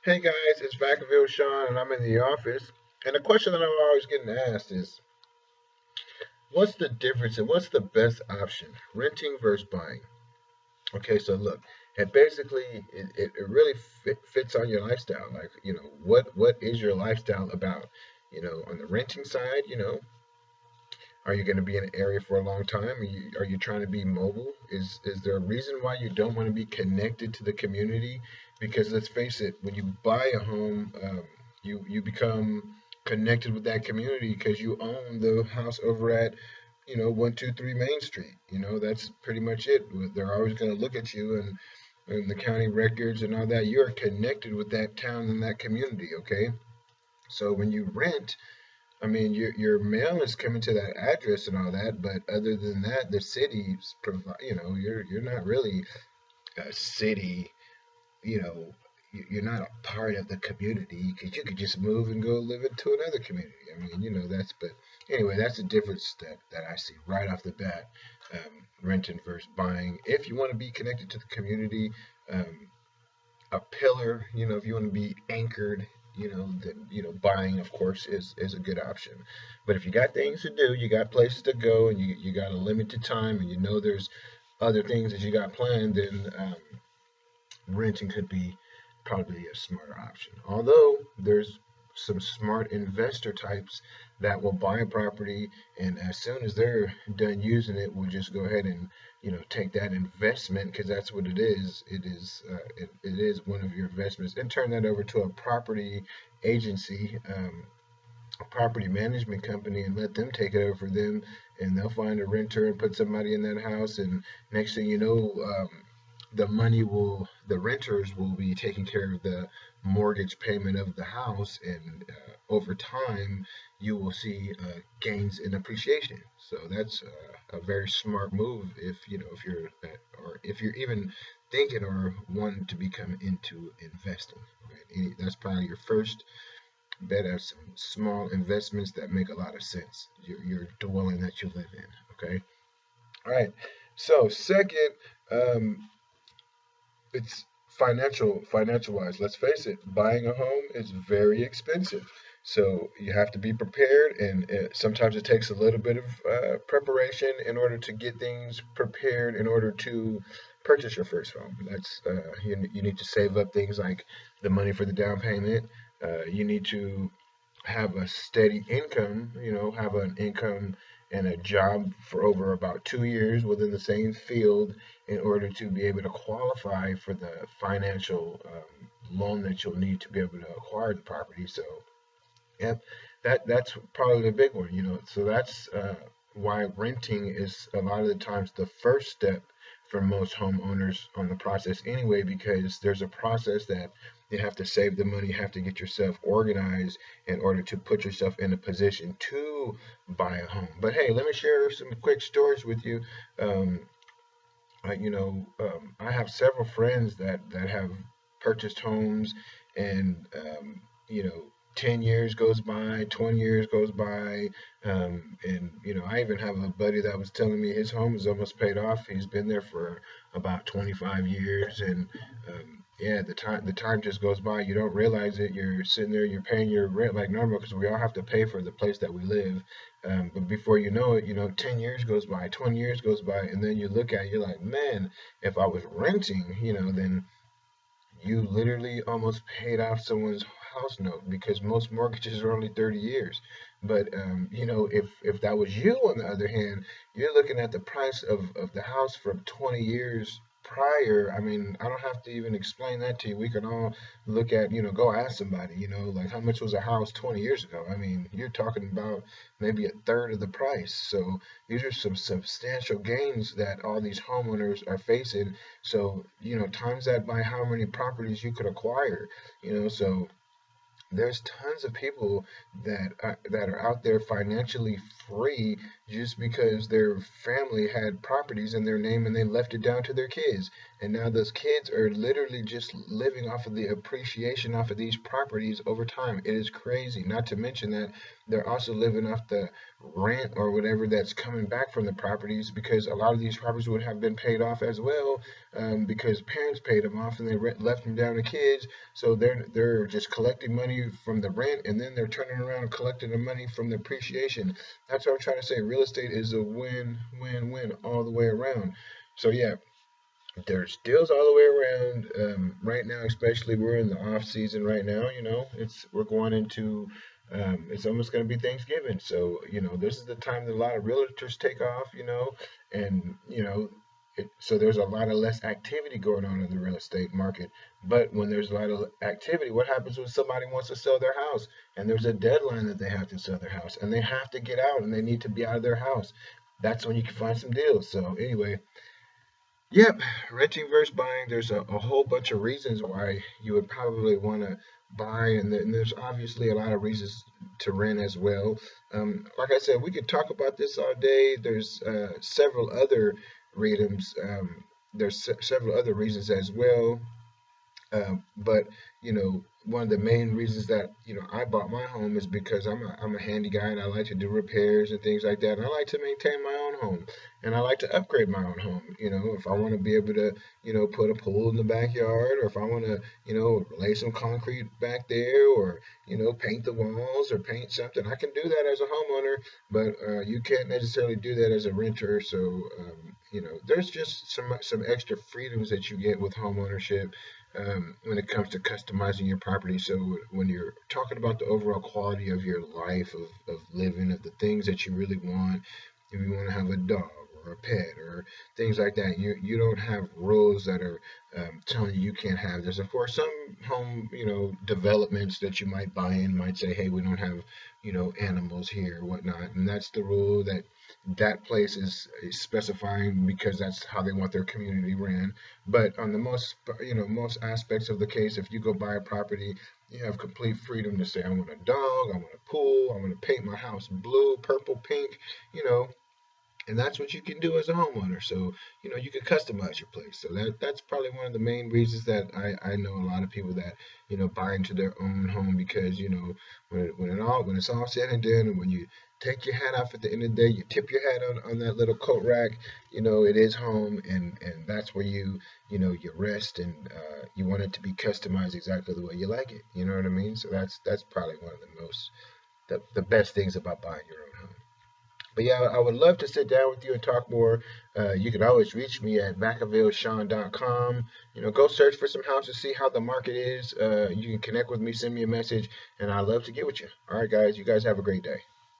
Hey guys, it's Vacaville Sean, and I'm in the office. And the question that I'm always getting asked is, what's the difference and what's the best option, renting versus buying? Okay, so look, and basically, it really fits on your lifestyle. Like, what is your lifestyle about? On the renting side, are you going to be in an area for a long time? Are you trying to be mobile? Is there a reason why you don't want to be connected to the community? Because let's face it, when you buy a home, you become connected with that community because you own the house over at 123 Main Street. That's pretty much it. They're always going to look at you and the county records and all that. You're connected with that town and that community. Okay, so when you rent, I mean, your mail is coming to that address and all that, but other than that, the city's provide. You're not really a city. You know, you're not a part of the community because you could just move and go live into another community. I mean, that's. But anyway, that's a difference that I see right off the bat. Renting versus buying. If you want to be connected to the community, um, a pillar, if you want to be anchored, then buying of course is a good option. But if you got things to do, you got places to go, and you got a limited time, and there's other things that you got planned, then renting could be probably a smarter option. Although there's some smart investor types that will buy a property, and as soon as they're done using it, will just go ahead and take that investment, because that's what it is. It is one of your investments, and turn that over to a property agency, a property management company, and let them take it over for them, and they'll find a renter and put somebody in that house, and next thing you know, the renters will be taking care of the mortgage payment of the house, and over time you will see gains in appreciation. So that's a very smart move if you're or if you're even thinking or wanting to become into investing. Right? That's probably your first bet at some small investments that make a lot of sense. Your dwelling that you live in. Okay. All right. So second, um, it's financial wise. Let's face it, buying a home is very expensive. So you have to be prepared, and sometimes it takes a little bit of preparation in order to get things prepared in order to purchase your first home. That's you need to save up things like the money for the down payment. You need to have a steady income, have an income and a job for over about 2 years within the same field in order to be able to qualify for the financial loan that you'll need to be able to acquire the property. So, yep, that's probably the big one, So that's why renting is a lot of the times the first step for most homeowners on the process anyway, because there's a process that you have to save the money, you have to get yourself organized in order to put yourself in a position to buy a home. But hey, let me share some quick stories with you. Um, I have several friends that have purchased homes, and 10 years goes by, 20 years goes by, and I even have a buddy that was telling me his home is almost paid off. He's been there for about 25 years, and yeah, the time just goes by. You don't realize it. You're sitting there, you're paying your rent like normal because we all have to pay for the place that we live. But before you know it, 10 years goes by, 20 years goes by, and then you look at it, you're like, man, if I was renting, then you literally almost paid off someone's house note, because most mortgages are only 30 years. But if that was you, on the other hand, you're looking at the price of the house from 20 years prior. I mean, I don't have to even explain that to you. We can all look at, go ask somebody, like how much was a house 20 years ago. I mean, you're talking about maybe a third of the price. So these are some substantial gains that all these homeowners are facing. So, times that by how many properties you could acquire, so there's tons of people that are out there financially free just because their family had properties in their name and they left it down to their kids. and now those kids are literally just living off of the appreciation off of these properties over time. It is crazy. Not to mention that they're also living off the rent or whatever that's coming back from the properties, because a lot of these properties would have been paid off as well, because parents paid them off and they left them down to kids. So they're just collecting money from the rent, and then they're turning around and collecting the money from the appreciation. That's what I'm trying to say. Real estate is a win-win-win all the way around. So yeah, there's deals all the way around. Right now, especially, we're in the off season right now. We're going into it's almost going to be Thanksgiving, so this is the time that a lot of realtors take off. And so there's a lot of less activity going on in the real estate market. But when there's a lot of activity, what happens when somebody wants to sell their house and there's a deadline that they have to sell their house and they have to get out and they need to be out of their house? That's when you can find some deals. So anyway, yep, renting versus buying. There's a whole bunch of reasons why you would probably want to buy, and there's obviously a lot of reasons to rent as well. Like I said, we could talk about this all day. There's several other reasons. Several other reasons as well. But one of the main reasons that I bought my home is because I'm a handy guy and I like to do repairs and things like that. And I like to maintain my own home, and I like to upgrade my own home. If I want to be able to put a pool in the backyard, or if I want to lay some concrete back there, or paint the walls or paint something, I can do that as a homeowner. But you can't necessarily do that as a renter. So there's just some extra freedoms that you get with home ownership, when it comes to customizing your property. So when you're talking about the overall quality of your life, of living, of the things that you really want, if you want to have a dog or a pet or things like that, you don't have rules that are telling you can't have. There's of course some home developments that you might buy in might say, hey, we don't have animals here or whatnot, and that's the rule that place is specifying, because that's how they want their community ran. But on the most aspects of the case, if you go buy a property, you have complete freedom to say, I want a dog, I want a pool, I want to paint my house blue, purple, pink, you know, and that's what you can do as a homeowner. So you can customize your place. So that's probably one of the main reasons that I know a lot of people that buy into their own home, because when it's all said and done, and when you take your hat off at the end of the day, you tip your hat on that little coat rack, it is home, and that's where you rest, and you want it to be customized exactly the way you like it. You know what I mean? So that's probably one of the best things about buying your own home. But yeah, I would love to sit down with you and talk more. You can always reach me at vacavillesean.com. Go search for some houses, see how the market is. You can connect with me, send me a message, and I'd love to get with you. All right, guys, you guys have a great day.